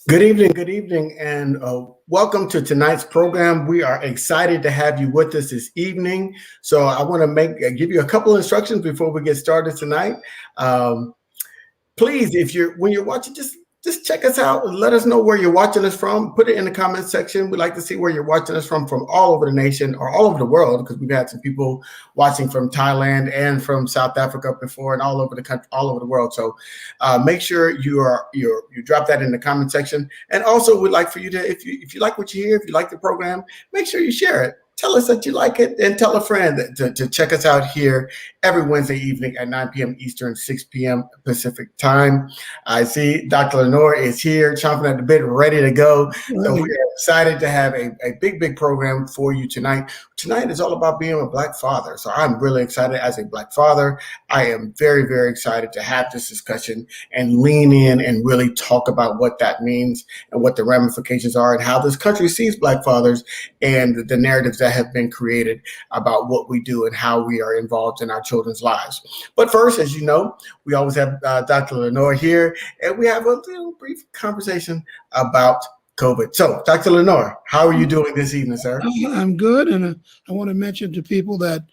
Good evening, and welcome to tonight's program. We are excited to have you with us this evening. So I want to give you a couple instructions before we get started tonight. Um, Please, if you're when you're watching, just check us out and let us know where you're watching us from. Put it in the comment section. We'd like to see where you're watching us from all over the nation or all over the world, because we've had some people watching from Thailand and from South Africa before, and all over the country, all over the world. So make sure you drop that in the comment section. And also, we'd like for you to, if you like what you hear, if you like the program, make sure you share it. Tell us that you like it, and tell a friend to check us out here every Wednesday evening at 9 p.m. Eastern, 6 p.m. Pacific time. I see Dr. Lenore is here, chomping at the bit, ready to go. So we are excited to have a big program for you tonight. Tonight is all about being a Black father. So I'm really excited as a Black father. I am very excited to have this discussion and lean in and really talk about what that means and what the ramifications are, and how this country sees Black fathers and the narratives that have been created about what we do and how we are involved in our children's lives. But first, as you know, we always have Dr. Lenore here, and we have a little brief conversation about COVID. So, Dr. Lenore, how are you doing this evening, sir? I'm good, and I want to mention to people that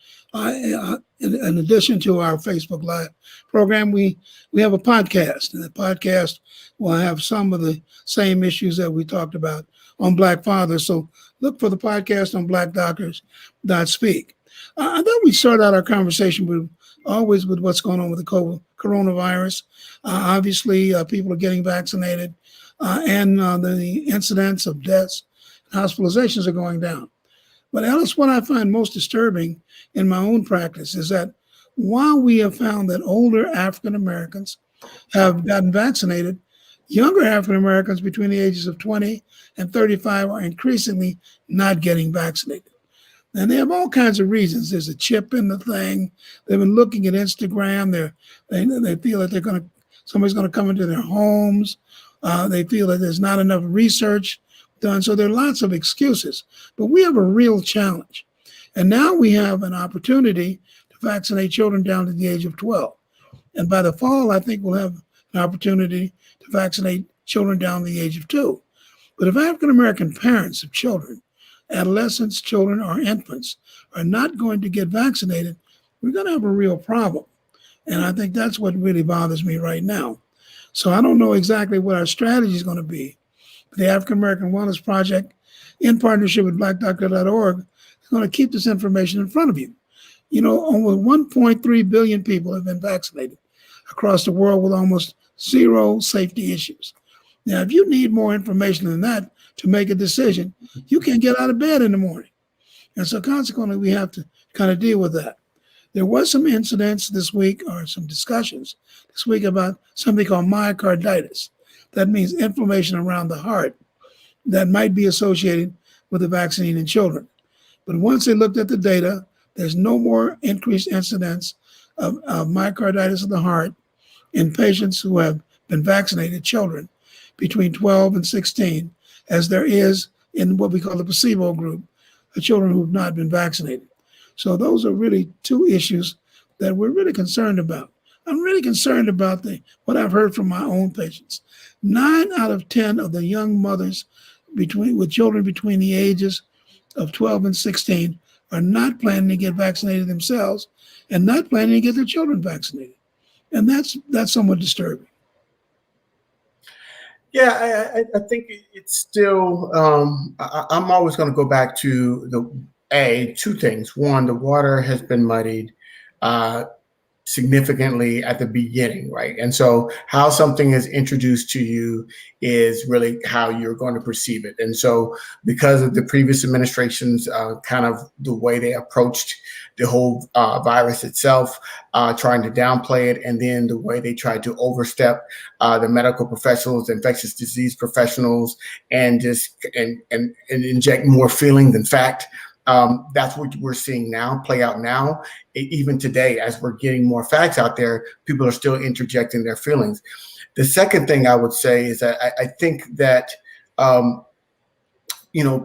in addition to our Facebook Live program, we have a podcast, and the podcast will have some of the same issues that we talked about on Black fathers. So look for the podcast on blackdoctors.speak. I thought we'd start out our conversation with what's going on with the coronavirus. Obviously, people are getting vaccinated, and the incidence of deaths and hospitalizations are going down. But Alice, what I find most disturbing in my own practice is that while we have found that older African Americans have gotten vaccinated, younger African Americans between the ages of 20 and 35 are increasingly not getting vaccinated. And they have all kinds of reasons. There's a chip in the thing. They've been looking at Instagram. They feel that somebody's going to come into their homes. They feel that there's not enough research done. So there are lots of excuses. But we have a real challenge. And now we have an opportunity to vaccinate children down to the age of 12. And by the fall, I think we'll have an opportunity to vaccinate children down to the age of 2. But if African American parents of children, adolescents, children, or infants are not going to get vaccinated, we're going to have a real problem. And I think that's what really bothers me right now. So I don't know exactly what our strategy is going to be. But the African American Wellness Project, in partnership with blackdoctor.org, is going to keep this information in front of you. You know, over 1.3 billion people have been vaccinated across the world with almost zero safety issues. Now, if you need more information than that to make a decision, you can't get out of bed in the morning. And so consequently, we have to kind of deal with that. There was some incidents this week, or some discussions this week, about something called myocarditis. That means inflammation around the heart that might be associated with the vaccine in children. But once they looked at the data, there's no more increased incidence of myocarditis of the heart in patients who have been vaccinated, children between 12 and 16, as there is in what we call the placebo group, the children who have not been vaccinated. So those are really two issues that we're really concerned about. I'm really concerned about what I've heard from my own patients. 9 out of 10 of the young mothers with children between the ages of 12 and 16 are not planning to get vaccinated themselves and not planning to get their children vaccinated. And that's somewhat disturbing. Yeah, I think it's still, I'm always going to go back to two things. One, the water has been muddied significantly at the beginning, right? And so how something is introduced to you is really how you're going to perceive it. And so because of the previous administration's kind of the way they approached the whole virus itself, trying to downplay it, and then the way they tried to overstep the medical professionals, infectious disease professionals, and just and inject more feeling than fact. That's what we're seeing now play out now. Even today, as we're getting more facts out there, people are still interjecting their feelings. The second thing I would say is that I think that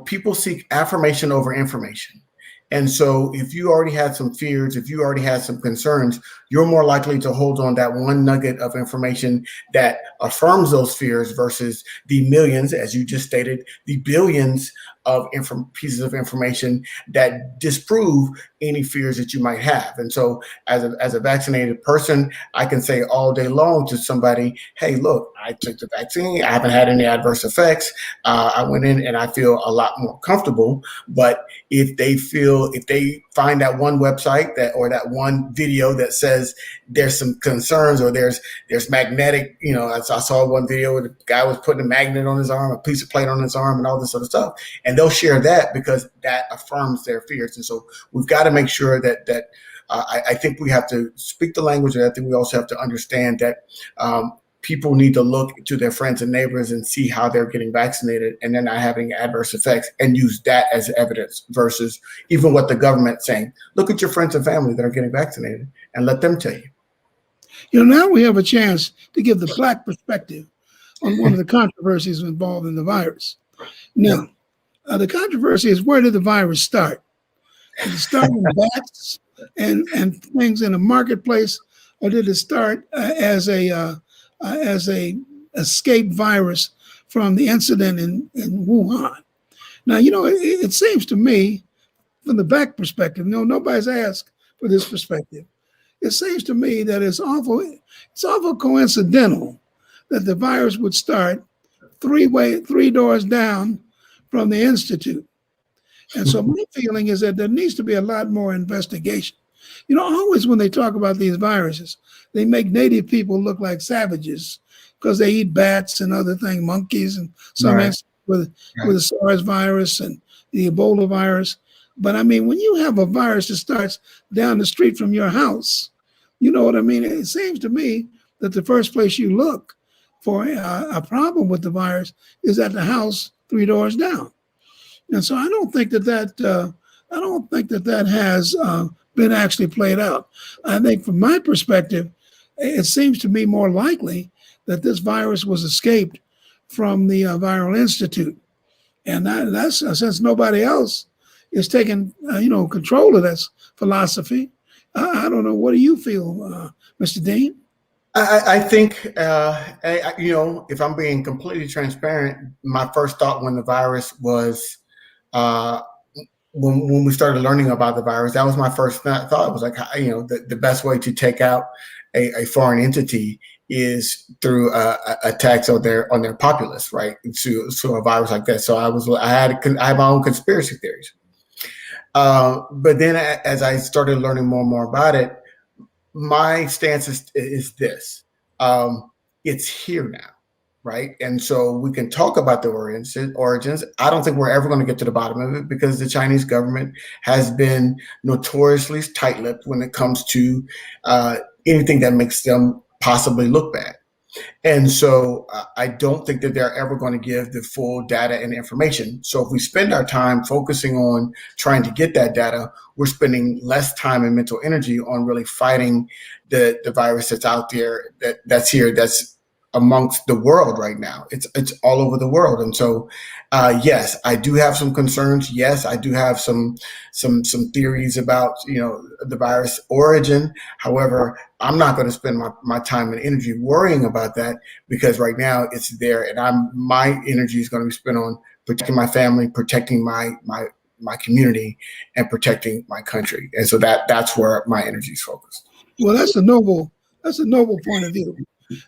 people seek affirmation over information. And so if you already had some fears, if you already had some concerns, you're more likely to hold on that one nugget of information that affirms those fears versus the millions, as you just stated, the billions of pieces of information that disprove any fears that you might have. And so as a vaccinated person, I can say all day long to somebody, hey, look, I took the vaccine. I haven't had any adverse effects. I went in and I feel a lot more comfortable. But if they find that one website or that one video that says there's some concerns or there's magnetic, I saw one video where the guy was putting a magnet on his arm, a piece of plate on his arm and all this other stuff. And they'll share that because that affirms their fears. And so we've got to make sure that I think we have to speak the language, and I think we also have to understand that people need to look to their friends and neighbors and see how they're getting vaccinated and they're not having adverse effects, and use that as evidence versus even what the government's saying. Look at your friends and family that are getting vaccinated and let them tell you. Now we have a chance to give the Black perspective on one of the controversies involved in the virus. Now, the controversy is, where did the virus start? Did it start in bats and things in the marketplace, or did it start as a escaped virus from the incident in Wuhan? Now, it seems to me, from the Black perspective, nobody's asked for this perspective. It seems to me that it's awful coincidental that the virus would start three doors down from the Institute. And so my feeling is that there needs to be a lot more investigation. Always when they talk about these viruses, they make native people look like savages because they eat bats and other things, monkeys, and some with the SARS virus and the Ebola virus. But I mean, when you have a virus that starts down the street from your house, you know what I mean? It seems to me that the first place you look for a problem with the virus is at the house 3 doors down. And so I don't think that has been actually played out. I think from my perspective, it seems to me more likely that this virus was escaped from the Viral Institute. And that's since nobody else is taking control of this philosophy. I don't know. What do you feel, Mr. Dean? I think, if I'm being completely transparent, my first thought when the virus was, when we started learning about the virus, that was my first thought. It was like, the best way to take out a foreign entity is through attacks on their populace, right? So a virus like that. So I had my own conspiracy theories. But then as I started learning more and more about it, my stance is this: it's here now, right? And so we can talk about the origins. I don't think we're ever going to get to the bottom of it because the Chinese government has been notoriously tight-lipped when it comes to anything that makes them possibly look bad. And so I don't think that they're ever going to give the full data and information. So if we spend our time focusing on trying to get that data, we're spending less time and mental energy on really fighting the virus that's out there, that's here, that's amongst the world right now. It's all over the world. And so, yes, I do have some concerns. Yes, I do have some theories about, the virus origin. However, I'm not going to spend my time and energy worrying about that because right now it's there, and my energy is going to be spent on protecting my family, protecting my community, and protecting my country. And so that's where my energy is focused. Well, that's a noble point of view.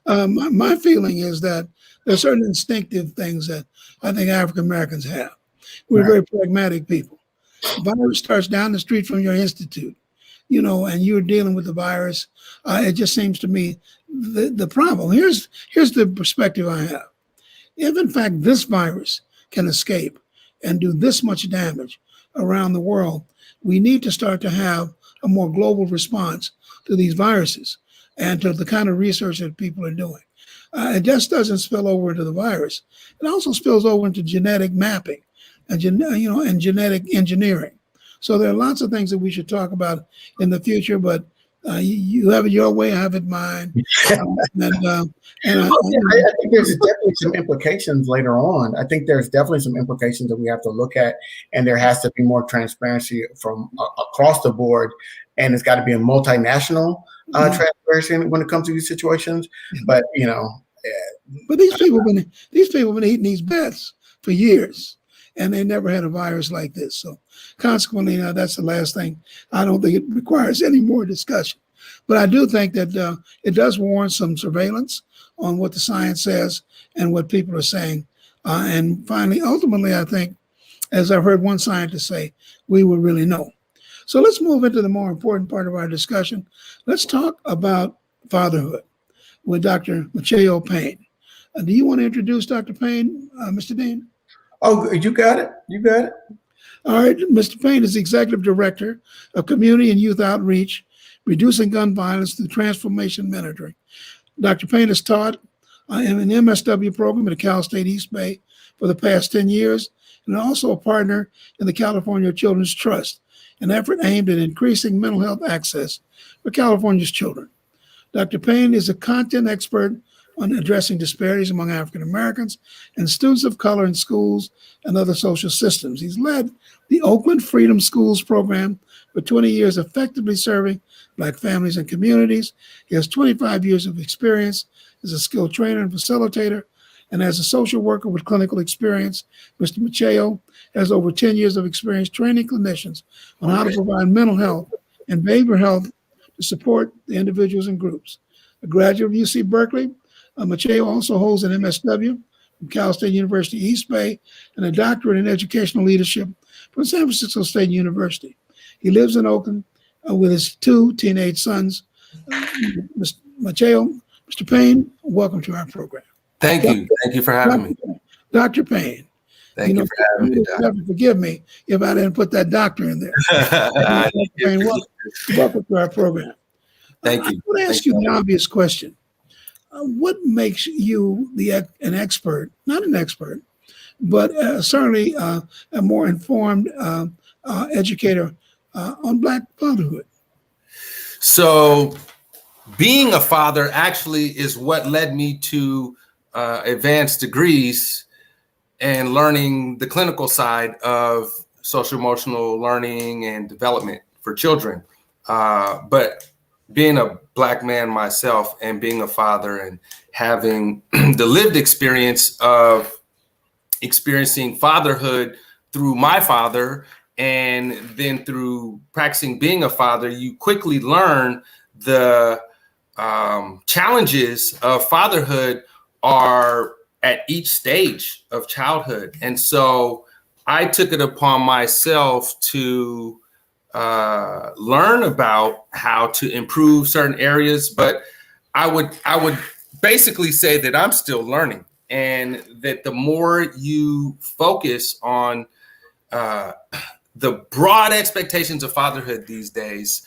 My feeling is that there's certain instinctive things that I think African Americans have. We're very pragmatic people. The virus starts down the street from your institute, and you're dealing with the virus. It just seems to me the problem. Here's the perspective I have. If in fact this virus can escape and do this much damage around the world, we need to start to have a more global response to these viruses and to the kind of research that people are doing. It just doesn't spill over into the virus. It also spills over into genetic mapping and genetic engineering. So there are lots of things that we should talk about in the future, but you have it your way, I have it mine. I think there's definitely some implications later on. I think there's definitely some implications that we have to look at, and there has to be more transparency from across the board, and it's got to be a multinational transparency when it comes to these situations. But But these people been eating these bets for years, and they never had a virus like this. So consequently, that's the last thing. I don't think it requires any more discussion. But I do think that it does warrant some surveillance on what the science says and what people are saying. And finally, ultimately, I think, as I've heard one scientist say, we will really know. So let's move into the more important part of our discussion. Let's talk about fatherhood with Dr. Maceo Payne. Do you want to introduce Dr. Payne, Mr. Dean? Oh, you got it. You got it. All right. Mr. Payne is the Executive Director of Community and Youth Outreach, Reducing Gun Violence through Transformation Mentoring. Dr. Payne has taught in an MSW program at Cal State East Bay for the past 10 years, and also a partner in the California Children's Trust, an effort aimed at increasing mental health access for California's children. Dr. Payne is a content expert on addressing disparities among African Americans and students of color in schools and other social systems. He's led the Oakland Freedom Schools program for 20 years, effectively serving Black families and communities. He has 25 years of experience as a skilled trainer and facilitator, and as a social worker with clinical experience. Mr. Maceo has over 10 years of experience training clinicians on how to provide mental health and behavioral health to support the individuals and groups. A graduate of UC Berkeley, Maceo also holds an MSW from Cal State University East Bay and a doctorate in educational leadership from San Francisco State University. He lives in Oakland with his 2 teenage sons. Mr. Maceo, Mr. Payne, welcome to our program. Thank you. Thank you for having me. Dr. Payne. Thank you for having me, Doc. Forgive me if I didn't put that doctor in there. Dr. Payne, welcome to our program. Thank you. I want to ask you the obvious question. What makes you an expert, not an expert, but certainly a more informed educator on Black fatherhood? So being a father actually is what led me to advanced degrees and learning the clinical side of social emotional learning and development for children. But being a Black man myself and being a father and having the lived experience of experiencing fatherhood through my father, and then through practicing being a father, you quickly learn the challenges of fatherhood are at each stage of childhood. And so I took it upon myself to learn about how to improve certain areas, but I would basically say that I'm still learning, and that the more you focus on the broad expectations of fatherhood these days,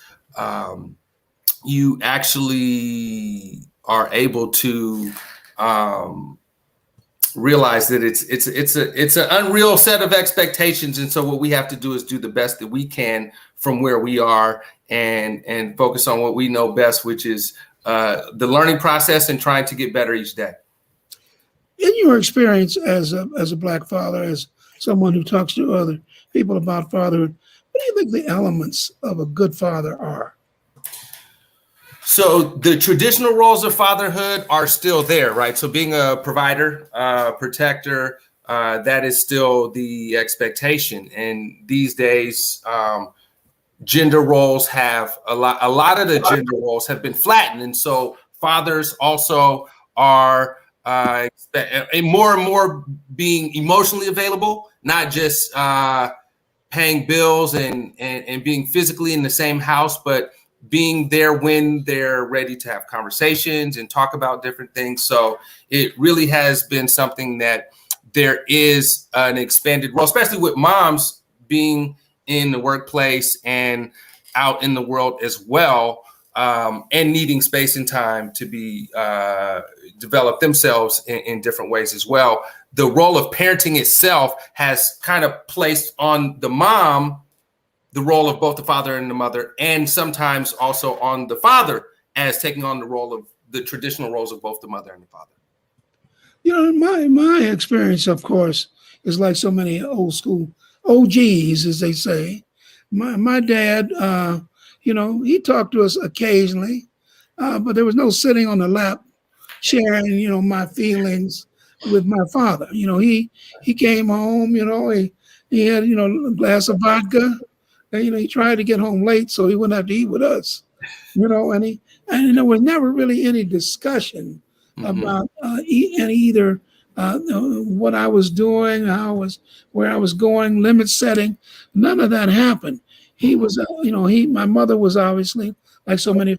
you actually are able to realize that it's an unreal set of expectations. And so what we have to do is do the best that we can from where we are, and focus on what we know best, which is the learning process and trying to get better each day. In your experience as a Black father, as someone who talks to other people about fatherhood, what do you think the elements of a good father are? So the traditional roles of fatherhood are still there, right? So being a provider, protector, that is still the expectation. And these days, gender roles have a lot of the gender roles have been flattened. And so fathers also are more and more being emotionally available, not just paying bills and being physically in the same house, but being there when they're ready to have conversations and talk about different things. So it really has been something that there is an expanded role, especially with moms being in the workplace and out in the world as well, and needing space and time to be develop themselves in different ways as well. The role of parenting itself has kind of placed on the mom the role of both the father and the mother, and sometimes also on the father as taking on the role of the traditional roles of both the mother and the father. You know, my experience, of course, is like so many old school OGs, as they say. My dad, he talked to us occasionally, but there was no sitting on the lap sharing, my feelings with my father. He came home, he had, a glass of vodka. And, he tried to get home late so he wouldn't have to eat with us, and there was never really any discussion about either what I was doing, where I was going, limit setting. None of that happened. He was, my mother was obviously, like so many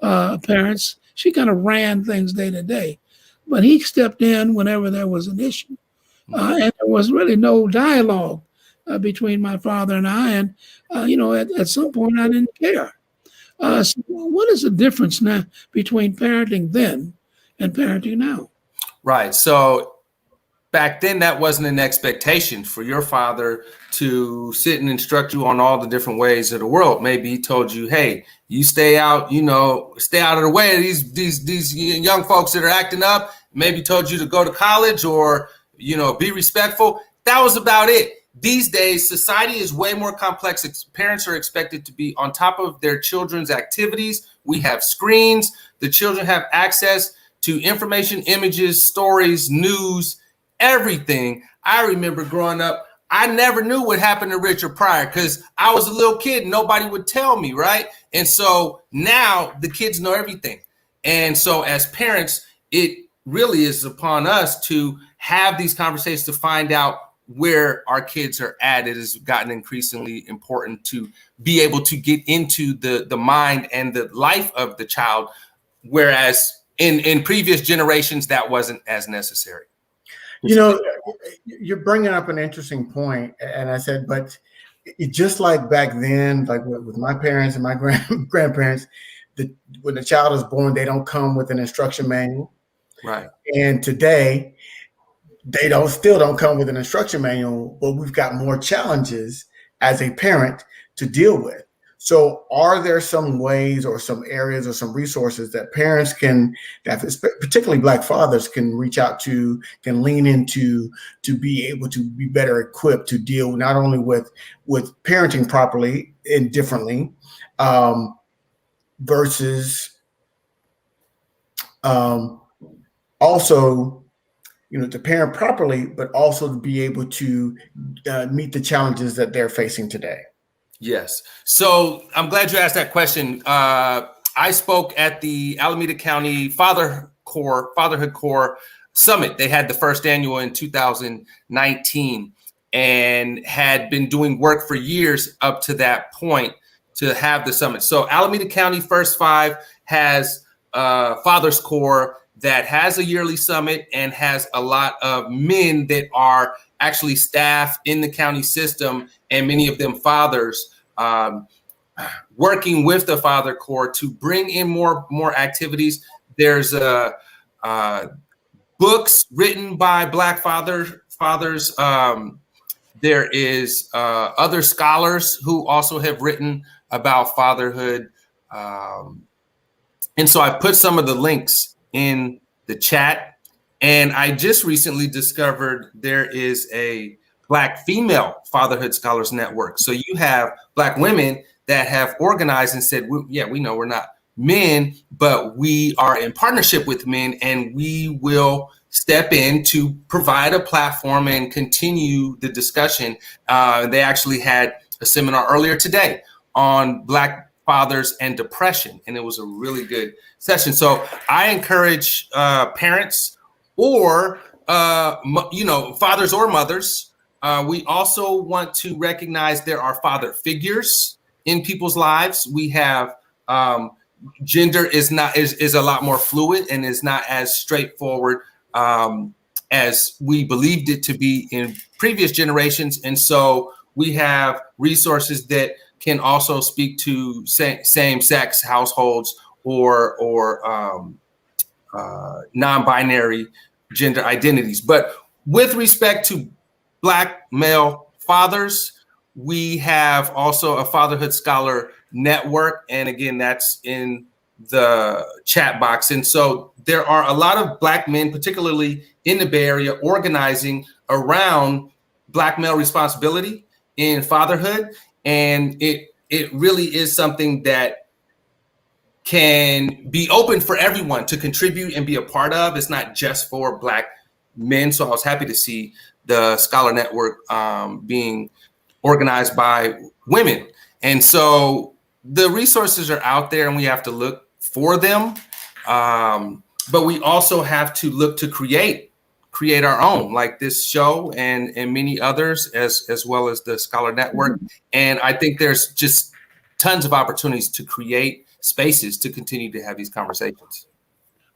parents, she kind of ran things day to day, but he stepped in whenever there was an issue. And there was really no dialogue between my father and I. And, at some point I didn't care. So what is the difference now between parenting then and parenting now? Right. So back then, that wasn't an expectation for your father to sit and instruct you on all the different ways of the world. Maybe he told you, hey, you stay out, stay out of the way of these young folks that are acting up. Maybe told you to go to college or, be respectful. That was about it. These days, society is way more complex. Parents are expected to be on top of their children's activities. We have screens. The children have access to information, images, stories, news, everything. I remember growing up, I never knew what happened to Richard Pryor because I was a little kid. Nobody would tell me, right? And so now the kids know everything. And so as parents, it really is upon us to have these conversations to find out where our kids are at. It has gotten increasingly important to be able to get into the mind and the life of the child, whereas in previous generations, that wasn't as necessary. You're bringing up an interesting point, and I said, but just like back then, like with my parents and my grandparents, when the child is born, they don't come with an instruction manual. Right. And today, they still don't come with an instruction manual, but we've got more challenges as a parent to deal with. So are there some ways or some areas or some resources that parents particularly Black fathers, can reach out to, can lean into, to be able to be better equipped to deal not only with parenting properly and differently, versus also, to parent properly, but also to be able to meet the challenges that they're facing today? Yes. So I'm glad you asked that question. I spoke at the Alameda County Fatherhood Corps Summit. They had the first annual in 2019 and had been doing work for years up to that point to have the summit. So Alameda County First Five has Fathers Corps that has a yearly summit and has a lot of men that are actually staff in the county system, and many of them fathers, working with the Father Corps to bring in more activities. There's books written by Black fathers. There is other scholars who also have written about fatherhood. And so I put some of the links in the chat. And I just recently discovered there is a Black Female Fatherhood Scholars Network. So you have Black women that have organized and said, we know we're not men, but we are in partnership with men, and we will step in to provide a platform and continue the discussion. They actually had a seminar earlier today on Black fathers and depression, and it was a really good session. So I encourage parents or fathers or mothers. We also want to recognize there are father figures in people's lives. We have gender is a lot more fluid and is not as straightforward as we believed it to be in previous generations. And so we have resources that can also speak to same-sex households or non-binary gender identities. But with respect to Black male fathers, we have also a Fatherhood Scholar Network. And again, that's in the chat box. And so there are a lot of Black men, particularly in the Bay Area, organizing around Black male responsibility in fatherhood. And it really is something that can be open for everyone to contribute and be a part of. It's not just for Black men. So I was happy to see the Scholar Network being organized by women. And so the resources are out there and we have to look for them. But we also have to look to create our own, like this show and many others, as well as the Scholar Network. And I think there's just tons of opportunities to create spaces to continue to have these conversations.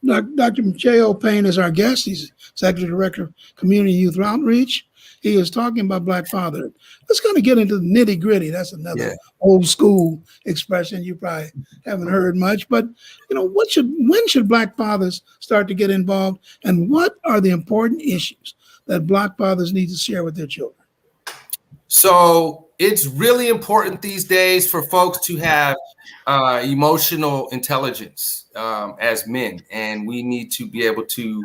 Dr. J.O. Payne is our guest. He's Executive Director of Community Youth Outreach. He is talking about Black fatherhood. Let's kind of get into the nitty gritty. That's another old school expression you probably haven't heard much. But when should Black fathers start to get involved, and what are the important issues that Black fathers need to share with their children? So it's really important these days for folks to have emotional intelligence as men, and we need to be able to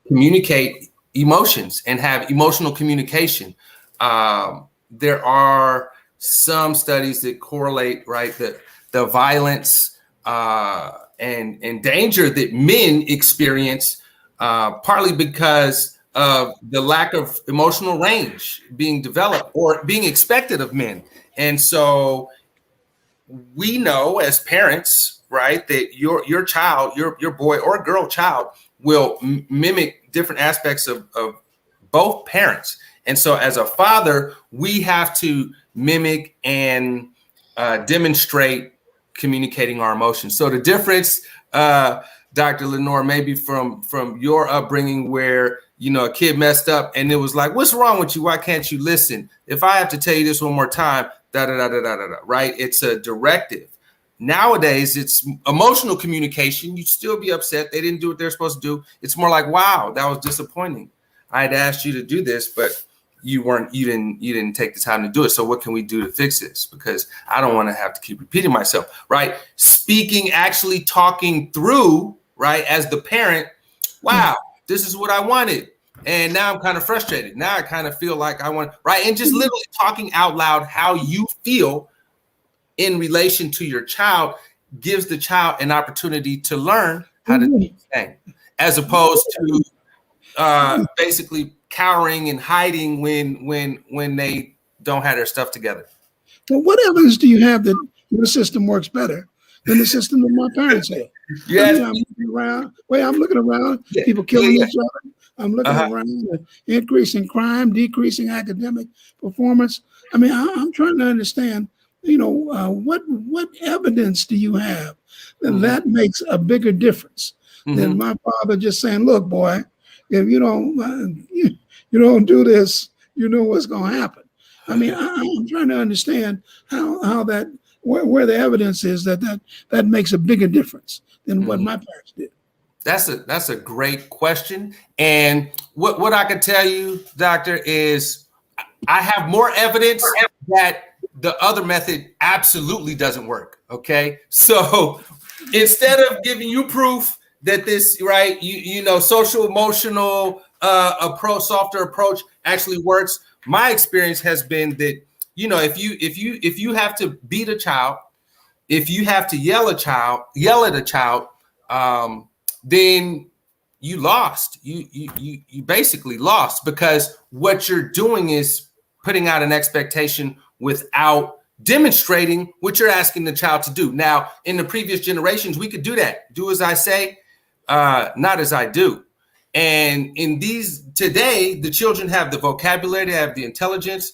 communicate emotions and have emotional communication. There are some studies that correlate, right, the violence and danger that men experience, partly because of the lack of emotional range being developed or being expected of men. And so we know as parents, right, that your child, your boy or girl child will mimic different aspects of both parents. And so as a father, we have to mimic and demonstrate communicating our emotions. So the difference, Dr. Lenore, maybe from your upbringing where, a kid messed up and it was like, what's wrong with you? Why can't you listen? If I have to tell you this one more time, right? It's a directive. Nowadays, it's emotional communication. You'd still be upset. They didn't do what they're supposed to do. It's more like, wow, that was disappointing. I had asked you to do this, but you didn't take the time to do it. So what can we do to fix this? Because I don't want to have to keep repeating myself, right? Speaking, actually talking through, right? As the parent, wow, this is what I wanted. And now I'm kind of frustrated. Now I kind of feel like I want, right? And just literally talking out loud how you feel in relation to your child gives the child an opportunity to learn how to do the thing, as opposed to basically cowering and hiding when they don't have their stuff together. Well, what evidence do you have that your system works better than the system that my parents had? Yes. I'm looking around, people killing each other. I'm looking around the increase in crime, decreasing academic performance. I mean, I'm trying to understand, what evidence do you have that that makes a bigger difference than my father just saying, look, boy, if you don't do this, you know what's going to happen. I mean, I'm trying to understand how that, where the evidence is that makes a bigger difference than what my parents did. That's a great question. And what I can tell you, doctor, is I have more evidence that the other method absolutely doesn't work. Okay. So instead of giving you proof that this, right, social emotional approach, softer approach actually works, my experience has been that, if you have to beat a child, if you have to yell at a child, then you lost. You basically lost, because what you're doing is putting out an expectation without demonstrating what you're asking the child to do. Now, in the previous generations, we could do that. Do as I say, not as I do. And in today, the children have the vocabulary, they have the intelligence.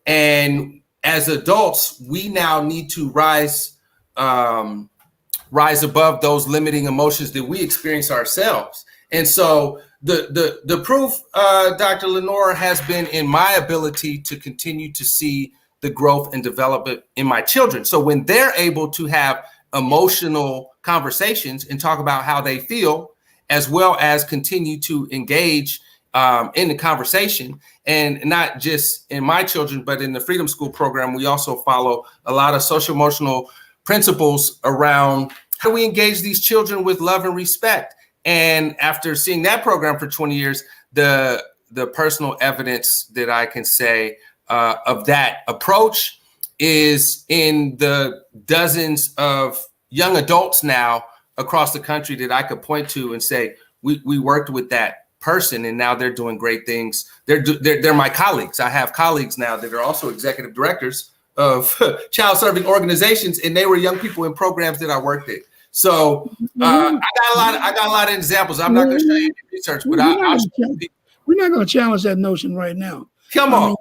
And as adults, we now need to rise above those limiting emotions that we experience ourselves. And so the proof, Dr. Lenore, has been in my ability to continue to see the growth and development in my children. So when they're able to have emotional conversations and talk about how they feel, as well as continue to engage in the conversation, and not just in my children, but in the Freedom School program, we also follow a lot of social emotional principles around how do we engage these children with love and respect. And after seeing that program for 20 years, the personal evidence that I can say of that approach is in the dozens of young adults now across the country that I could point to and say, we worked with that person and now they're doing great things. They're my colleagues. I have colleagues now that are also executive directors of child serving organizations, and they were young people in programs that I worked at. So I got a lot of examples. I'm not going to show you any research, but we're not going to challenge that notion right now. Come on.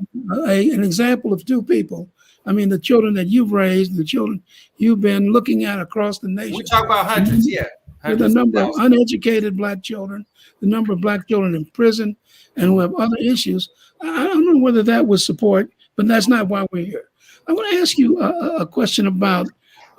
An example of two people. I mean, the children that you've raised, the children you've been looking at across the nation. We talk about hundreds, yeah. The number of uneducated Black children, the number of Black children in prison, and who have other issues. I don't know whether that was support, but that's not why we're here. I want to ask you a question about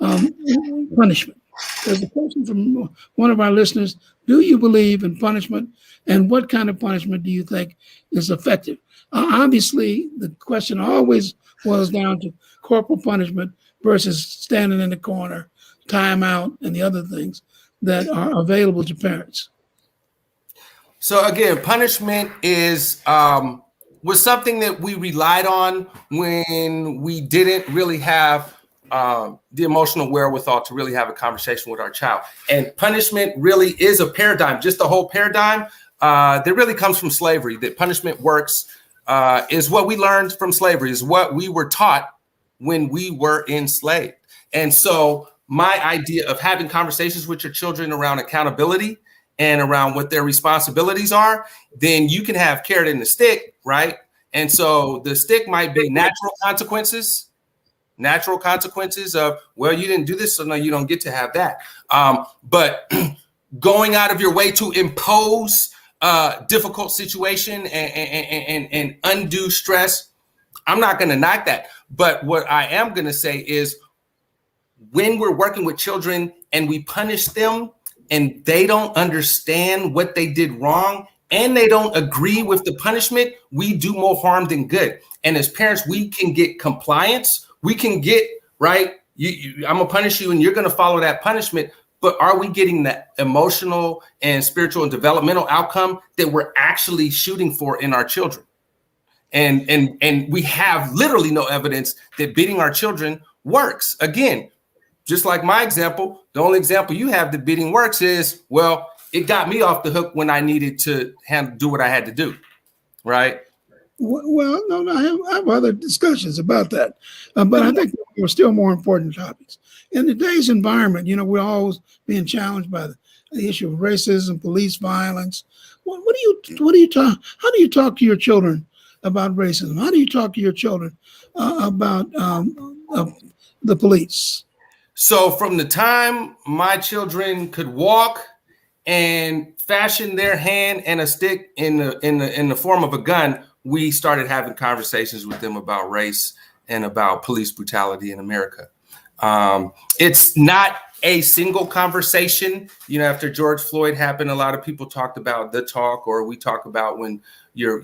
punishment. There's a question from one of our listeners. Do you believe in punishment, and what kind of punishment do you think is effective? Obviously, the question always boils down to corporal punishment versus standing in the corner, timeout, and the other things that are available to parents. So again, punishment was something that we relied on when we didn't really have the emotional wherewithal to really have a conversation with our child. And punishment really is a paradigm, just the whole paradigm that really comes from slavery, that punishment works is what we learned from slavery, is what we were taught when we were enslaved. And so my idea of having conversations with your children around accountability and around what their responsibilities are, then you can have carrot and the stick, right? And so the stick might be natural consequences of, well, you didn't do this, so no, you don't get to have that. But going out of your way to impose a difficult situation and undue stress, I'm not going to knock that. But what I am going to say is when we're working with children and we punish them and they don't understand what they did wrong and they don't agree with the punishment, we do more harm than good. And as parents, we can get compliance. We can get, right, I'm going to punish you and you're going to follow that punishment. But are we getting the emotional and spiritual and developmental outcome that we're actually shooting for in our children? And we have literally no evidence that beating our children works. Again, just like my example, the only example you have that beating works is, well, it got me off the hook when I needed to do what I had to do, right? Well, no, I have other discussions about that, but I think there are still more important topics. In today's environment, we're always being challenged by the issue of racism, police violence. What do you talk? How do you talk to your children about racism? How do you talk to your children about the police? So from the time my children could walk and fashion their hand and a stick in the form of a gun, we started having conversations with them about race and about police brutality in America. It's not a single conversation. After George Floyd happened, a lot of people talked about the talk, or we talk about when you're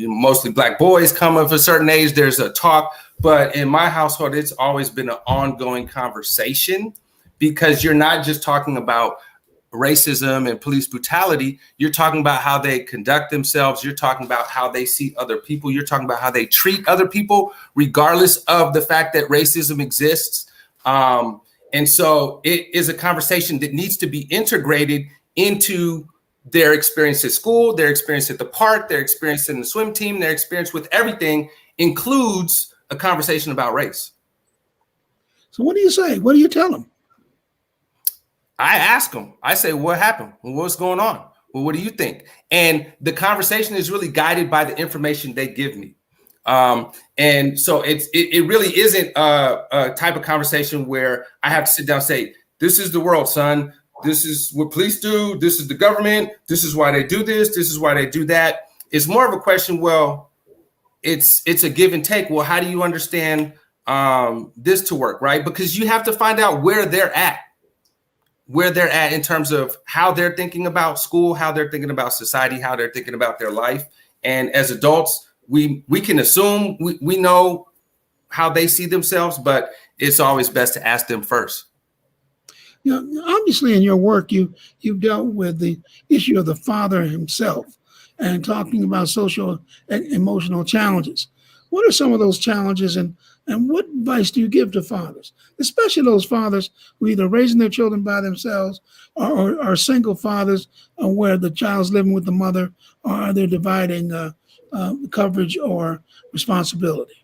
mostly Black boys come of a certain age, there's a talk. But in my household, it's always been an ongoing conversation, because you're not just talking about racism and police brutality. You're talking about how they conduct themselves. You're talking about how they see other people. You're talking about how they treat other people, regardless of the fact that racism exists. And so it is a conversation that needs to be integrated into their experience at school, their experience at the park, their experience in the swim team, their experience with everything includes a conversation about race. So what do you say? What do you tell them? I ask them, I say, what happened? What's going on? Well, what do you think? And the conversation is really guided by the information they give me. And so it really isn't a type of conversation where I have to sit down and say, this is the world, son. This is what police do. This is the government. This is why they do this. This is why they do that. It's more of a question. Well, it's a give and take. Well, how do you understand this to work, right? Because you have to find out where they're at in terms of how they're thinking about school, how they're thinking about society, how they're thinking about their life. And as adults, we can assume we know how they see themselves, but it's always best to ask them first. Obviously in your work, you've dealt with the issue of the father himself and talking about social and emotional challenges. what are some of those challenges, and what advice do you give to fathers, especially those fathers who are either raising their children by themselves or are single fathers where the child's living with the mother, or they're dividing coverage or responsibility?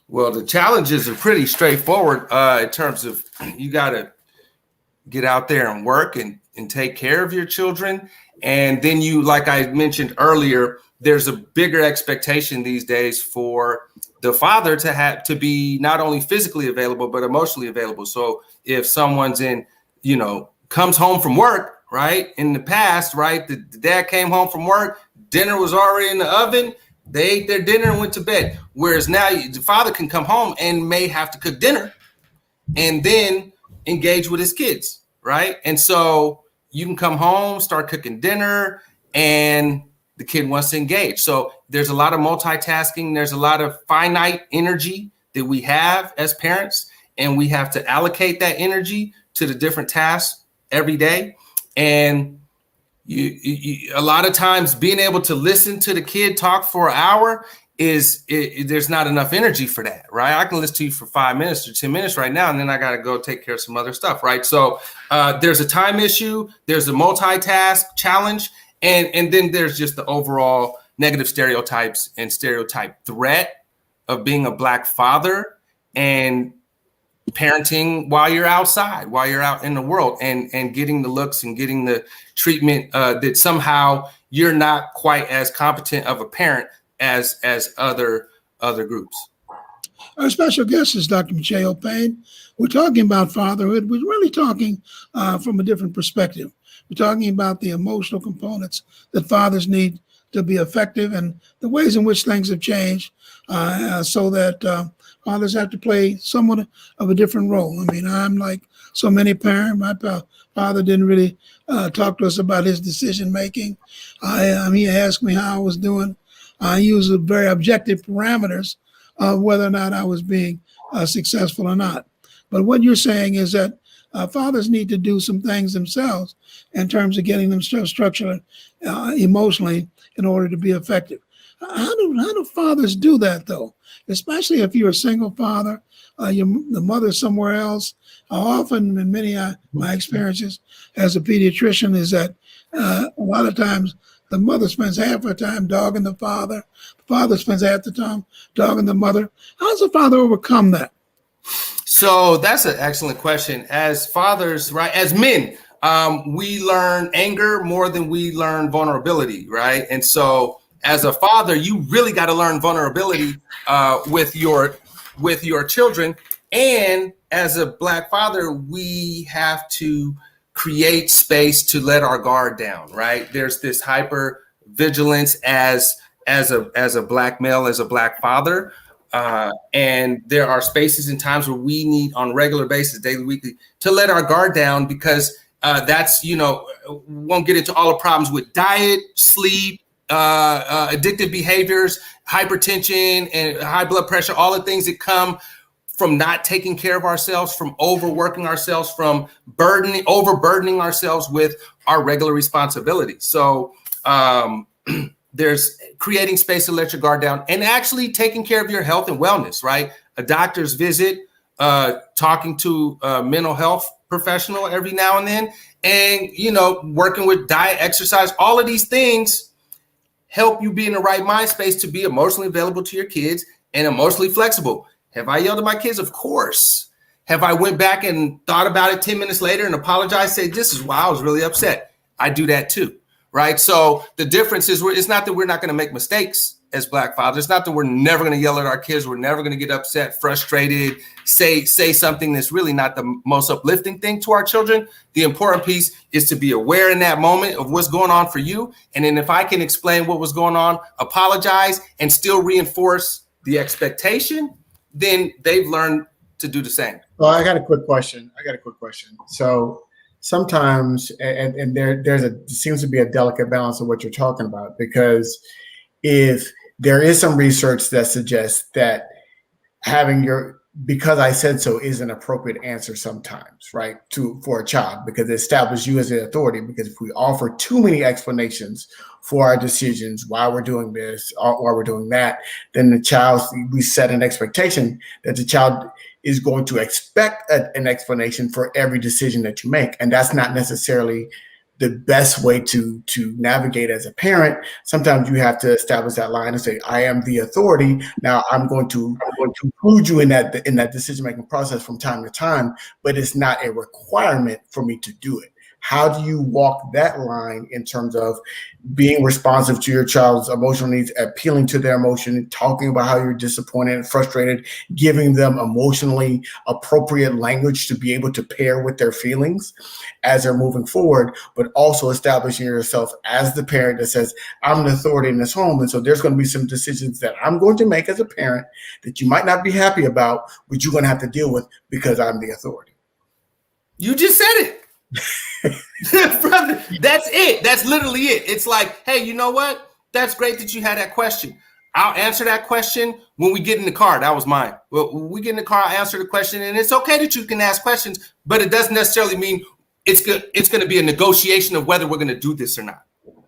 Well, the challenges are pretty straightforward in terms of you got to get out there and work and take care of your children. And then you, like I mentioned earlier, there's a bigger expectation these days for the father to have to be not only physically available, but emotionally available. So if someone's comes home from work, right? In the past, right? The dad came home from work, dinner was already in the oven. They ate their dinner and went to bed. Whereas now the father can come home and may have to cook dinner and then engage with his kids, right? And so you can come home, start cooking dinner, and the kid wants to engage. So there's a lot of multitasking. There's a lot of finite energy that we have as parents, and we have to allocate that energy to the different tasks every day. And you a lot of times being able to listen to the kid talk for an hour there's not enough energy for that, right? I can listen to you for 5 minutes or 10 minutes right now, and then I got to go take care of some other stuff, right? So there's a time issue, there's a multitask challenge, and then there's just the overall negative stereotypes and stereotype threat of being a Black father and parenting while you're outside, while you're out in the world, and getting the looks and getting the treatment that somehow you're not quite as competent of a parent as other groups. Our special guest is Dr. Michelle Payne. We're talking about fatherhood. We're really talking from a different perspective. We're talking about the emotional components that fathers need to be effective and the ways in which things have changed so that fathers have to play somewhat of a different role. I mean, I'm like so many parents. My father didn't really talk to us about his decision making. He asked me how I was doing. I used very objective parameters of whether or not I was being successful or not. But what you're saying is that fathers need to do some things themselves in terms of getting themselves structured emotionally in order to be effective. How do fathers do that, though? Especially if you're a single father, the mother's somewhere else. Often, in many of my experiences as a pediatrician, is that a lot of times the mother spends half her time dogging the father spends half the time dogging the mother. How does the father overcome that? So that's an excellent question. As fathers, right, as men, we learn anger more than we learn vulnerability, right? And so as a father, you really got to learn vulnerability with your children. And as a Black father, we have to create space to let our guard down, right? There's this hyper vigilance as a Black male, as a Black father. And there are spaces and times where we need on a regular basis, daily, weekly, to let our guard down because that's, won't get into all the problems with diet, sleep, addictive behaviors, hypertension, and high blood pressure, all the things that come from not taking care of ourselves, from overworking ourselves, from overburdening ourselves with our regular responsibilities. So there's creating space to let your guard down and actually taking care of your health and wellness, right? A doctor's visit, talking to a mental health professional every now and then, and, working with diet, exercise, all of these things help you be in the right mind space to be emotionally available to your kids and emotionally flexible. Have I yelled at my kids? Of course. Have I went back and thought about it 10 minutes later and apologized, say, this is why I was really upset? I do that too, right? So the difference is it's not that we're not going to make mistakes as Black fathers. It's not that we're never going to yell at our kids. We're never going to get upset, frustrated, say something that's really not the most uplifting thing to our children. The important piece is to be aware in that moment of what's going on for you. And then if I can explain what was going on, apologize, and still reinforce the expectation, then they've learned to do the same. Well, I got a quick question. So sometimes, and there seems to be a delicate balance of what you're talking about, because if there is some research that suggests that having your because I said so is an appropriate answer sometimes, right? For a child, because it establishes you as the authority. Because if we offer too many explanations for our decisions, why we're doing this or why we're doing that, then we set an expectation that the child is going to expect an explanation for every decision that you make. And that's not necessarily the best way to navigate as a parent. Sometimes you have to establish that line and say, I am the authority. Now I'm going to include you in that decision-making process from time to time, but it's not a requirement for me to do it. How do you walk that line in terms of being responsive to your child's emotional needs, appealing to their emotion, talking about how you're disappointed and frustrated, giving them emotionally appropriate language to be able to pair with their feelings as they're moving forward, but also establishing yourself as the parent that says, I'm the authority in this home. And so there's going to be some decisions that I'm going to make as a parent that you might not be happy about, but you're going to have to deal with because I'm the authority. You just said it. Brother, that's it. That's literally it. It's like, hey, you know what? That's great that you had that question. I'll answer that question when we get in the car. That was mine. Well, when we get in the car, I'll answer the question. And it's okay that you can ask questions, but it doesn't necessarily mean it's going to be a negotiation of whether we're going to do this or not.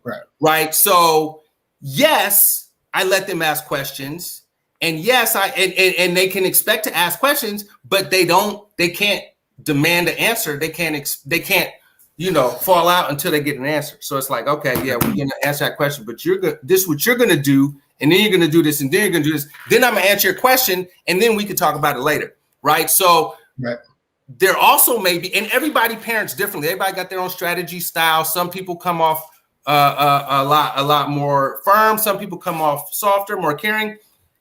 Right. Right. So yes, I let them ask questions. And yes, and they can expect to ask questions, but they can't demand an answer. They can't, fall out until they get an answer. So it's like, okay, yeah, we're going to answer that question, but this is what you're going to do. And then you're going to do this. And then you're going to do this. Then I'm going to answer your question. And then we can talk about it later. Right. So there also may be, and everybody parents differently. Everybody got their own strategy style. Some people come off a lot more firm. Some people come off softer, more caring.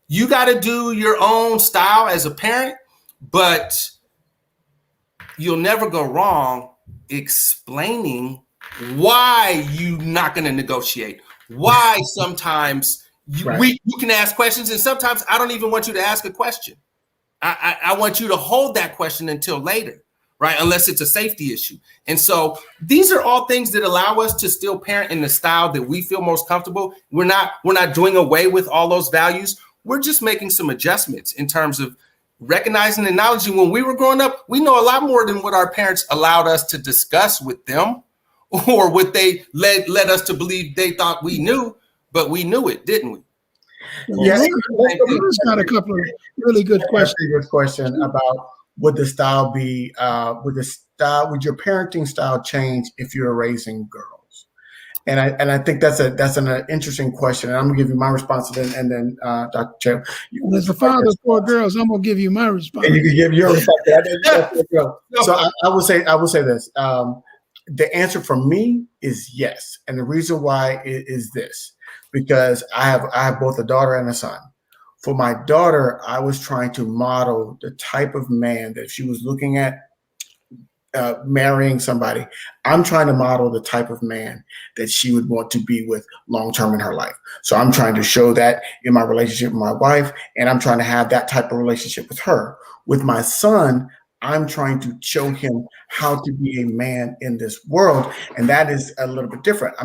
You got to do your own style as a parent, but you'll never go wrong explaining why you're not going to negotiate, why sometimes you can ask questions, and sometimes I don't even want you to ask a question. I want you to hold that question until later, right? Unless it's a safety issue. And so these are all things that allow us to still parent in the style that we feel most comfortable. We're not doing away with all those values. We're just making some adjustments in terms of recognizing and acknowledging when we were growing up, we know a lot more than what our parents allowed us to discuss with them or what they led us to believe they thought we knew, but we knew it, didn't we? Yeah, Bruce got a couple of really good questions. Good question about would the style be, would your parenting style change if you're raising girls? And I think that's an interesting question, and I'm gonna give you my response, and then Dr. Chip. As a father of 4 girls, I'm gonna give you my response. And you can give your response. So I will say this: the answer for me is yes, and the reason why is this, because I have both a daughter and a son. For my daughter, I was trying to model the type of man that she was looking at. Marrying somebody, I'm trying to model the type of man that she would want to be with long-term in her life. So I'm trying to show that in my relationship with my wife, and I'm trying to have that type of relationship with her. With my son, I'm trying to show him how to be a man in this world. And that is a little bit different.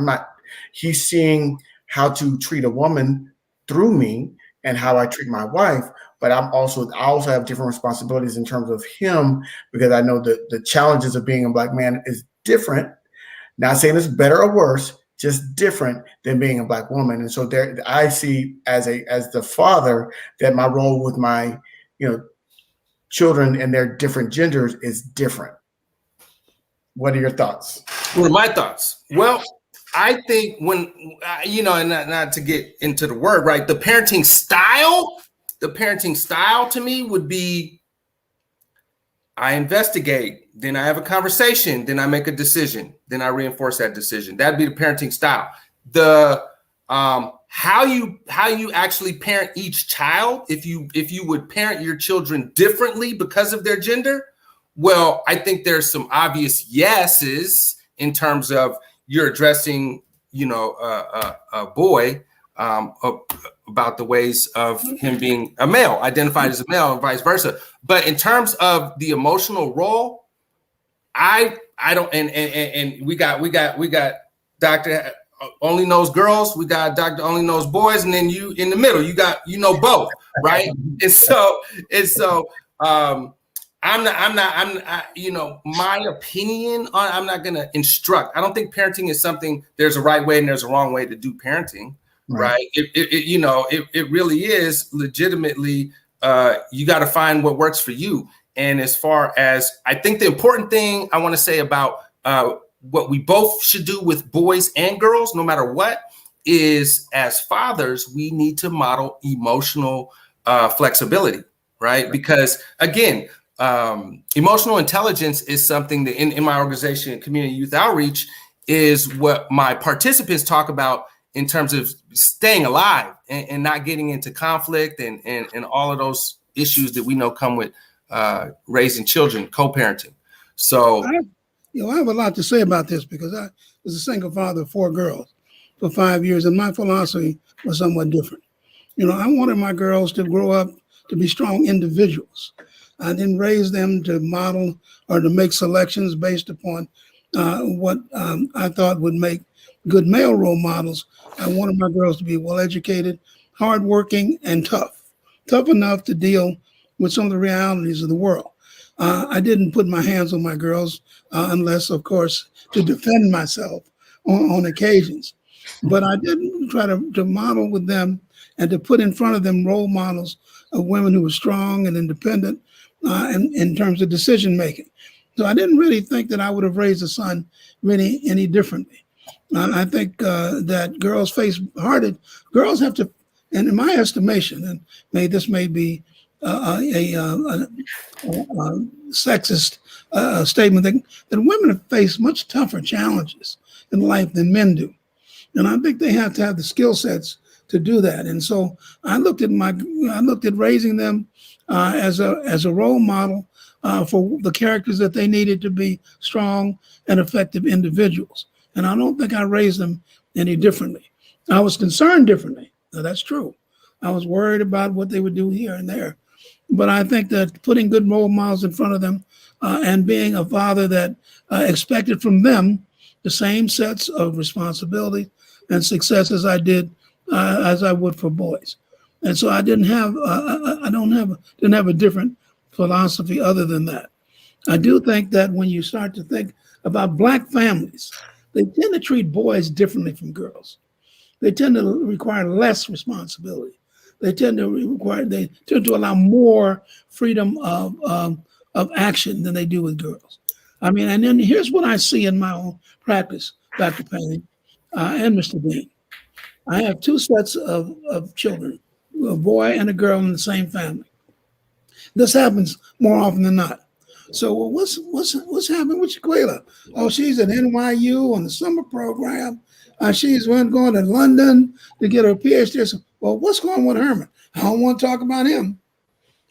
He's seeing how to treat a woman through me and how I treat my wife. But I also have different responsibilities in terms of him, because I know that the challenges of being a Black man is different. Not saying it's better or worse, just different than being a Black woman. And so there, I see as the father that my role with my children and their different genders is different. What are your thoughts? What are my thoughts? Well, I think when and not to get into the word, right? The parenting style to me would be, I investigate, then I have a conversation, then I make a decision, then I reinforce that decision. That'd be the parenting style. The how you actually parent each child, if you would parent your children differently because of their gender, well, I think there's some obvious yeses in terms of you're addressing, a boy about the ways of him being a male, identified as a male, and vice versa. But in terms of the emotional role, I don't, and we got Dr. Only Knows Girls, we got Dr. Only Knows Boys, and then you in the middle, you got both, right? and so you know, my opinion on, I'm not going to instruct. I don't think parenting is something, there's a right way and there's a wrong way to do parenting, right? You know, it really is legitimately, you got to find what works for you. And as far as, I think the important thing I want to say about what we both should do with boys and girls, no matter what, is as fathers, we need to model emotional flexibility, right? Because again, emotional intelligence is something that in my organization, Community Youth Outreach, is what my participants talk about in terms of staying alive and not getting into conflict and all of those issues that we know come with raising children, co-parenting. So, I have a lot to say about this because I was a single father of 4 girls for 5 years, and my philosophy was somewhat different. You know, I wanted my girls to grow up to be strong individuals. I didn't raise them to model or to make selections based upon what I thought would make good male role models. I wanted my girls to be well-educated, hardworking, and tough enough to deal with some of the realities of the world. I didn't put my hands on my girls unless, of course, to defend myself on occasions. But I didn't try to model with them and to put in front of them role models of women who were strong and independent in terms of decision making. So I didn't really think that I would have raised a son really any differently. I think that girls girls have to, and in my estimation, and this may be a sexist statement, that women have faced much tougher challenges in life than men do. And I think they have to have the skill sets to do that. And so I looked at raising them as a role model for the characters that they needed to be strong and effective individuals. And I don't think I raised them any differently. I was concerned differently. Now, that's true. I was worried about what they would do here and there. But I think that putting good role models in front of them and being a father that expected from them the same sets of responsibility and success as I did, as I would for boys. And so I didn't have a different philosophy other than that. I do think that when you start to think about Black families, they tend to treat boys differently from girls. They tend to require less responsibility. They tend to allow more freedom of action than they do with girls. I mean, and then here's what I see in my own practice, Dr. Payne and Mr. Dean. I have 2 sets of children, a boy and a girl in the same family. This happens more often than not. So what's happening with Shaquila? Oh, she's at NYU on the summer program. She's going to London to get her PhD. So, well, what's going on with Herman? I don't want to talk about him.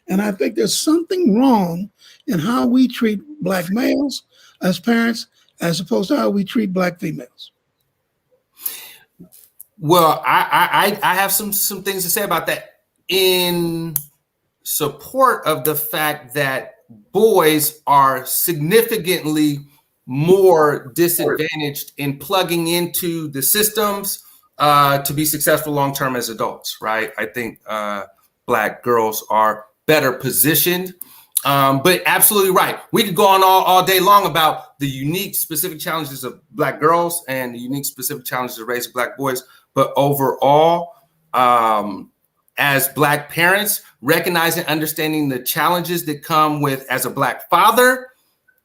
And I think there's something wrong in how we treat Black males as parents as opposed to how we treat Black females. Well, I have some things to say about that in support of the fact that boys are significantly more disadvantaged in plugging into the systems to be successful long-term as adults, right? I think Black girls are better positioned, but absolutely right. We could go on all day long about the unique specific challenges of Black girls and the unique specific challenges of raising Black boys. But overall, as Black parents, recognizing, understanding the challenges that come with, as a Black father,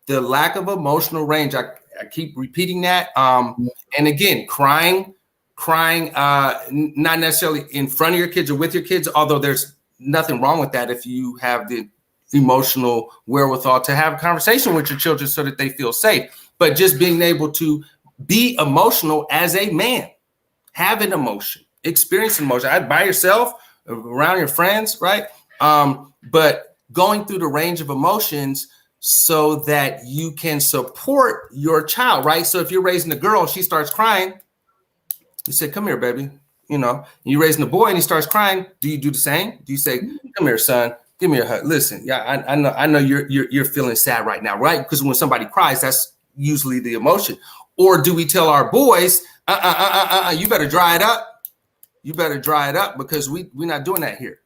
the lack of emotional range. I keep repeating that. And again, crying, not necessarily in front of your kids or with your kids, although there's nothing wrong with that if you have the emotional wherewithal to have a conversation with your children so that they feel safe. But just being able to be emotional as a man, have an emotion, experience emotion by yourself, around your friends, right? But going through the range of emotions so that you can support your child, right? So if you're raising a girl, she starts crying, you say, come here, baby. You know, you're raising a boy and he starts crying. Do you do the same? Do you say, come here, son, give me a hug? Listen, yeah, I know you're feeling sad right now, right? Because when somebody cries, that's usually the emotion. Or do we tell our boys, you better dry it up. You better dry it up because we're not doing that here,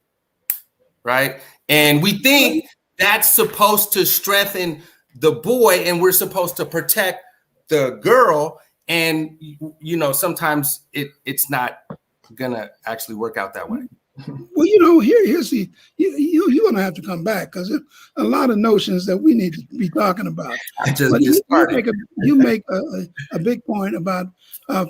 right? And we think that's supposed to strengthen the boy, and we're supposed to protect the girl. And sometimes it's not gonna actually work out that way. Well, here's the you're gonna have to come back because a lot of notions that we need to be talking about. But you make a big point about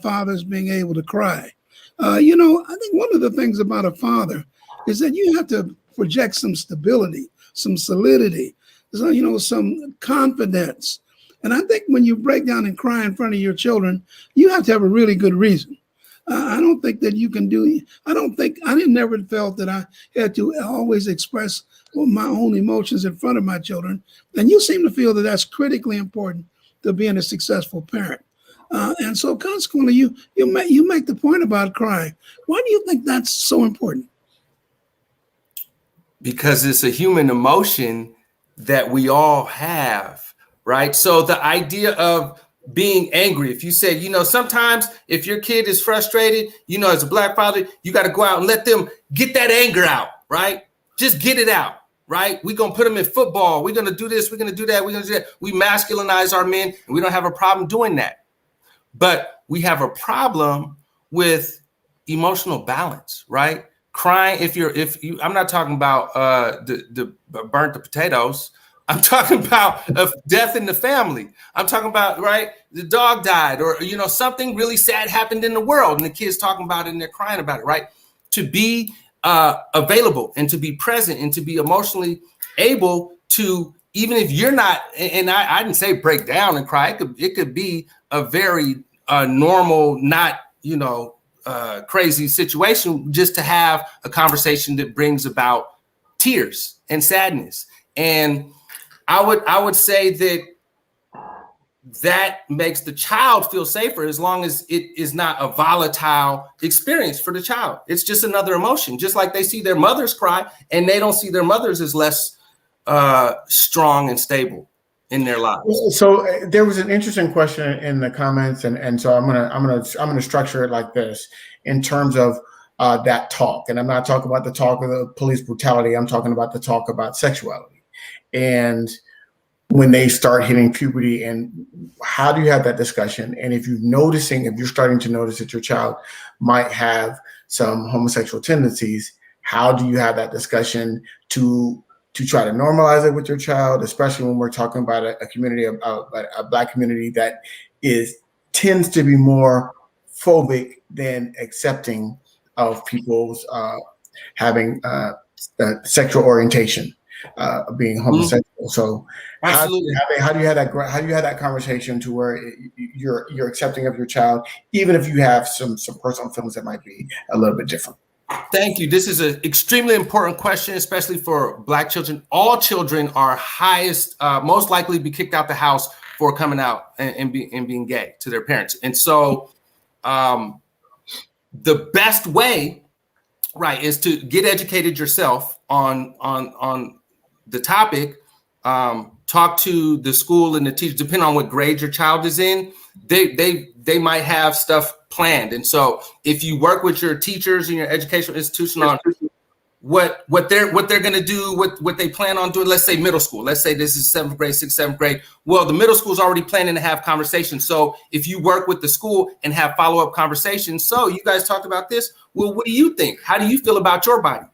fathers being able to cry. I think one of the things about a father is that you have to project some stability, some solidity, some confidence. And I think when you break down and cry in front of your children, you have to have a really good reason. I don't think that you can I never felt that I had to always express my own emotions in front of my children. And you seem to feel that that's critically important to being a successful parent. And so consequently, you make the point about crying. Why do you think that's so important? Because it's a human emotion that we all have, right? So the idea of being angry, if you say, sometimes if your kid is frustrated, as a Black father, you got to go out and let them get that anger out, right? Just get it out, right? We're going to put them in football. We're going to do this. We're going to do that. We're going to do that. We masculinize our men, and we don't have a problem doing that. But we have a problem with emotional balance, right? Crying, I'm not talking about the burnt the potatoes. I'm talking about death in the family. I'm talking about, right, the dog died, or, something really sad happened in the world, and the kids talking about it and they're crying about it, right? To be available and to be present and to be emotionally able to, even if you're not, and I didn't say break down and cry. It could be a very normal, not, crazy situation, just to have a conversation that brings about tears and sadness. And I would say that makes the child feel safer as long as it is not a volatile experience for the child. It's just another emotion, just like they see their mothers cry and they don't see their mothers as less strong and stable in their lives. So there was an interesting question in the comments, and so I'm gonna structure it like this in terms of that talk. And I'm not talking about the talk of the police brutality. I'm talking about the talk about sexuality. And when they start hitting puberty, and how do you have that discussion? And if you're starting to notice that your child might have some homosexual tendencies, how do you have that discussion to try to normalize it with your child, especially when we're talking about a community, a Black community that tends to be more phobic than accepting of people's having sexual orientation. Being homosexual. So how do you have that conversation to where you're accepting of your child, even if you have some personal feelings that might be a little bit different? Thank you. This is an extremely important question, especially for Black children. All children are most likely to be kicked out the house for coming out and being gay to their parents. And so the best way, right, is to get educated yourself on the topic. Talk to the school and the teacher, depending on what grade your child is in. They might have stuff planned. And so if you work with your teachers in your educational institution on what they're going to do, what they plan on doing, let's say middle school, let's say this is 7th grade, 6th, 7th grade. Well, the middle school is already planning to have conversations. So if you work with the school and have follow-up conversations, so you guys talked about this. Well, what do you think? How do you feel about your body?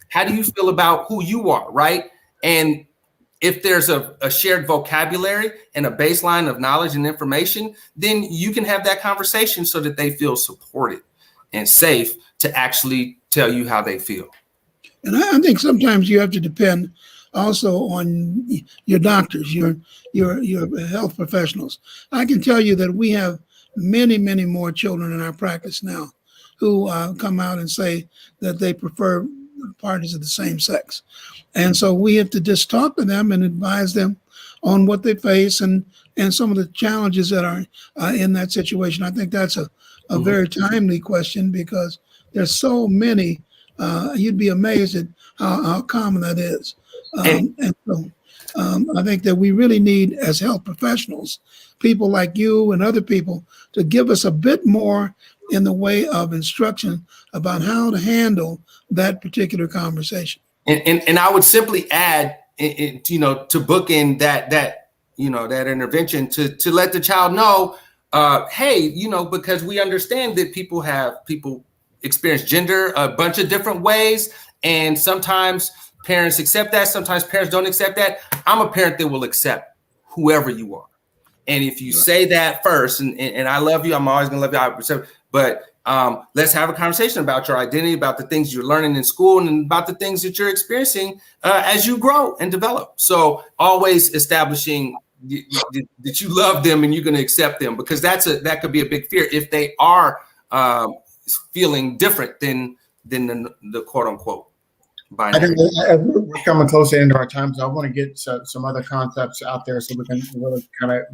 How do you feel about who you are, right? And if there's a shared vocabulary and a baseline of knowledge and information, then you can have that conversation so that they feel supported and safe to actually tell you how they feel. And I think sometimes you have to depend also on your doctors, your health professionals. I can tell you that we have many, many more children in our practice now who come out and say that they prefer parties of the same sex. And so we have to just talk to them and advise them on what they face and some of the challenges that are in that situation. I think that's a very timely question because there's so many. You'd be amazed at how common that is. And so I think that we really need, as health professionals, people like you and other people, to give us a bit more in the way of instruction about how to handle that particular conversation. And I would simply add, you know, to book in that intervention to let the child know, hey, you know, because we understand that people experience gender a bunch of different ways, and sometimes parents accept that, sometimes parents don't accept that. I'm a parent that will accept whoever you are. And if you say that first, and I love you, I'm always gonna love you, but let's have a conversation about your identity, about the things you're learning in school, and about the things that you're experiencing as you grow and develop. So always establishing that you love them and you're going to accept them, because that could be a big fear if they are feeling different than the quote unquote binary. I think as we're coming close to the end of our time, so I want to get some other concepts out there so we can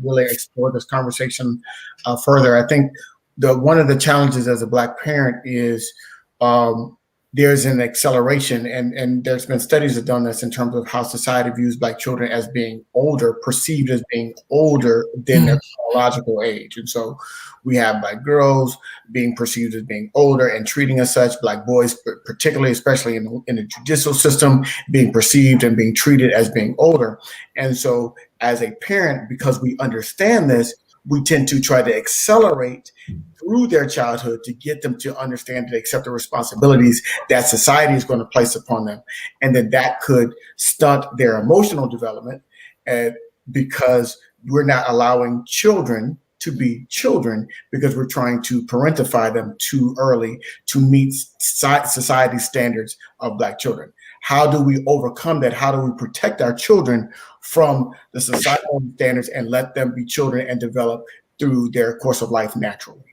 really explore this conversation further. I think one of the challenges as a Black parent is there's an acceleration, and there's been studies that have done this in terms of how society views Black children as being older, perceived as being older than their chronological age. And so we have Black girls being perceived as being older and treating as such, Black boys, particularly, especially in the judicial system, being perceived and being treated as being older. And so as a parent, because we understand this, we tend to try to accelerate through their childhood to get them to understand and accept the responsibilities that society is going to place upon them. And then that could stunt their emotional development, because we're not allowing children to be children, because we're trying to parentify them too early to meet society's standards of Black children. How do we overcome that? How do we protect our children from the societal standards and let them be children and develop through their course of life naturally?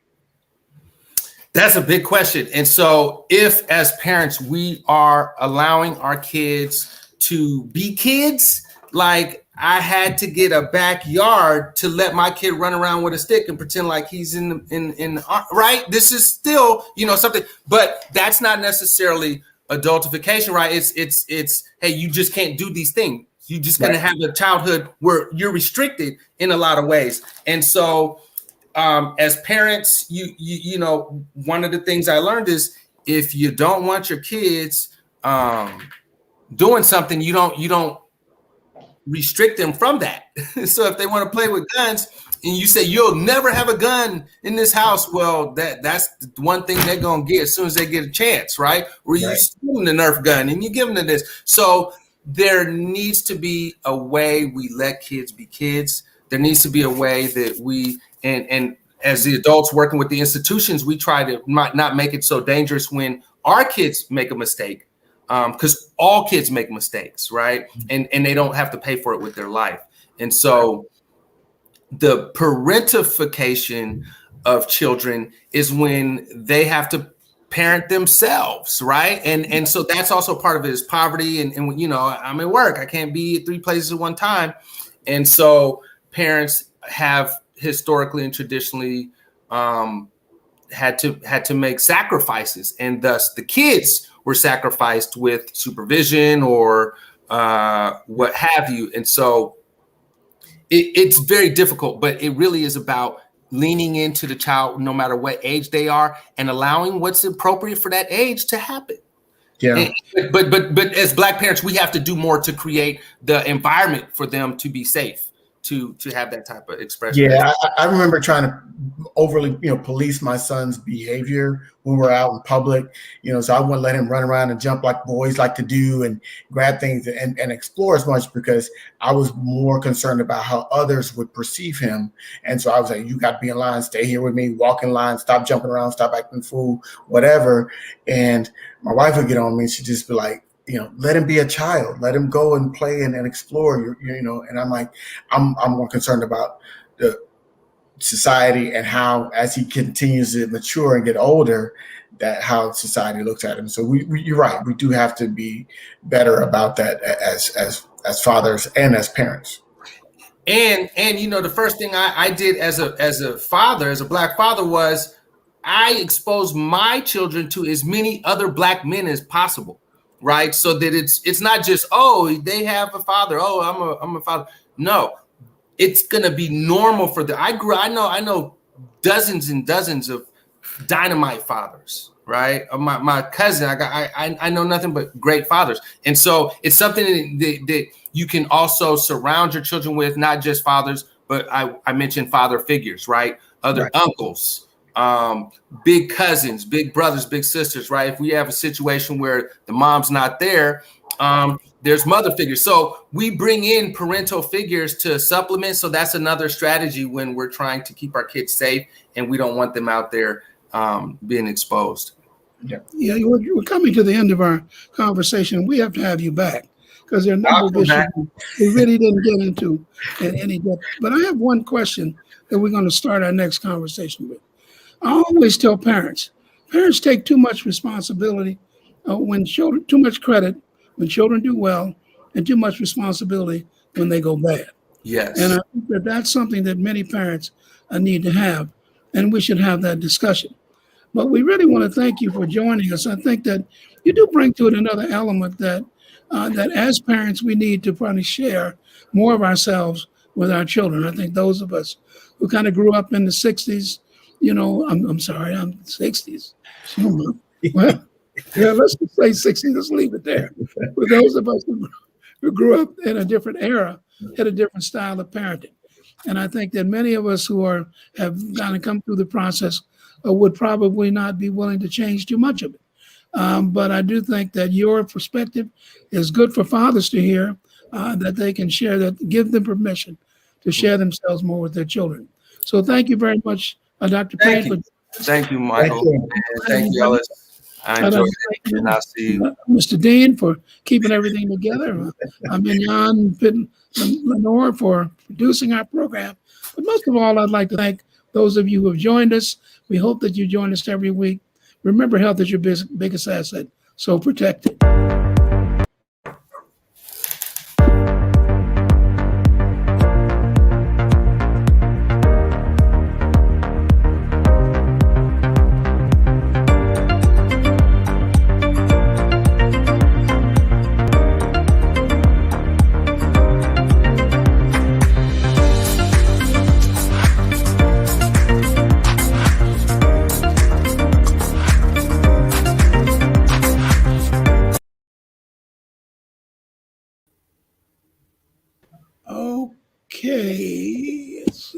That's a big question. And so if as parents, we are allowing our kids to be kids, like I had to get a backyard to let my kid run around with a stick and pretend like he's in right. This is still, you know, something, but that's not necessarily adultification, right? It's hey, you just can't do these things. You're just going to have a childhood where you're restricted in a lot of ways. And so as parents, you know, one of the things I learned is if you don't want your kids doing something, you don't restrict them from that. So if they want to play with guns and you say you'll never have a gun in this house, well, that's the one thing they're gonna get as soon as they get a chance, right? Or you steal them the Nerf gun and you give them this. So there needs to be a way we let kids be kids. There needs to be a way that we and as the adults working with the institutions, we try to not make it so dangerous when our kids make a mistake, because all kids make mistakes, right? And they don't have to pay for it with their life. And so the parentification of children is when they have to parent themselves, right? And so that's also part of it is poverty. And you know, I'm at work, I can't be at 3 places at one time. And so parents have historically and traditionally had to make sacrifices, and thus the kids were sacrificed with supervision or what have you. And so it's very difficult, but it really is about leaning into the child, no matter what age they are, and allowing what's appropriate for that age to happen. Yeah. But as Black parents, we have to do more to create the environment for them to be safe, to have that type of expression. Yeah, I remember trying to overly, police my son's behavior when we're out in public, so I wouldn't let him run around and jump like boys like to do and grab things and explore as much, because I was more concerned about how others would perceive him. And so I was like, you got to be in line, stay here with me, walk in line, stop jumping around, stop acting fool, whatever. And my wife would get on me and she'd just be like, let him be a child, let him go and play and explore, and I'm like, I'm more concerned about the society and how, as he continues to mature and get older, that how society looks at him. So you're right. We do have to be better about that as fathers and as parents. And the first thing I did as a father, as a Black father, was I exposed my children to as many other Black men as possible. Right. So that it's not just, oh, they have a father. Oh, I'm a father. No, it's going to be normal for them. I know dozens and dozens of dynamite fathers. right? My cousin, I know nothing but great fathers. And so it's something that you can also surround your children with, not just fathers, but I mentioned father figures, right? Other uncles, big cousins, big brothers, big sisters, right? If we have a situation where the mom's not there, there's mother figures. So we bring in parental figures to supplement. So that's another strategy when we're trying to keep our kids safe and we don't want them out there being exposed. Yeah, we're coming to the end of our conversation. We have to have you back because there are a number of issues we really didn't get into in any depth. But I have one question that we're going to start our next conversation with. I always tell parents take too much responsibility when children, too much credit when children do well, and too much responsibility when they go bad. Yes. And I think that that's something that many parents need to have, and we should have that discussion. But we really want to thank you for joining us. I think that you do bring to it another element that that as parents, we need to probably share more of ourselves with our children. I think those of us who kind of grew up in the 60s, I'm sorry, I'm 60s. Well, yeah, let's just say 60s, let's leave it there. For those of us who grew up in a different era, had a different style of parenting. And I think that many of us who have kind of come through the process would probably not be willing to change too much of it. But I do think that your perspective is good for fathers to hear, that they can share, that give them permission to share themselves more with their children. So thank you very much, Dr. Payne. Thank you, Michael. Thank you, Ellis. I enjoyed it, and I'll see you. Mr. Dean for keeping everything together. Mignon Lenore for producing our program. But most of all, I'd like to thank those of you who have joined us. We hope that you join us every week. Remember, health is your biggest asset, so protect it. Okay.